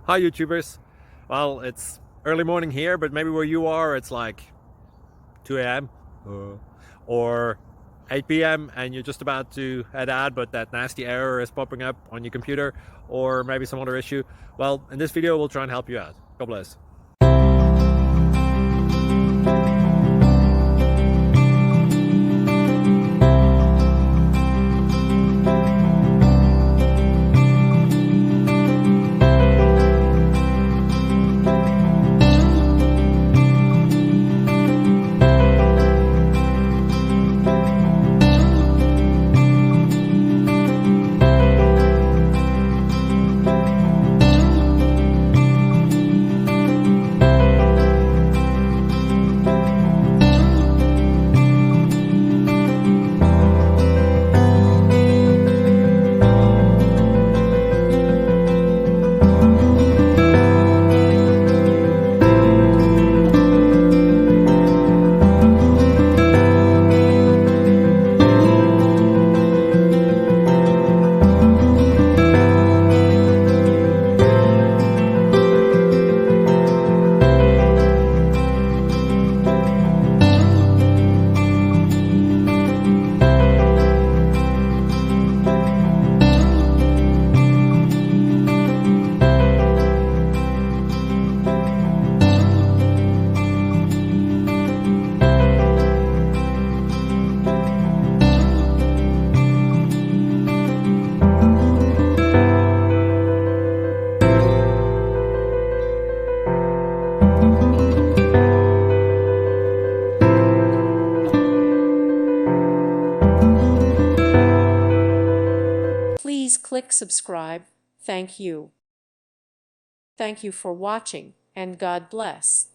Hi YouTubers. Well, it's early morning here, but maybe where you are it's like 2 a.m. or 8 p.m. and you're just about to head out, but that nasty error is popping up on your computer, or maybe some other issue. Well, in this video we'll try and help you out. God bless. Please click subscribe. Thank you. Thank you for watching, and God bless.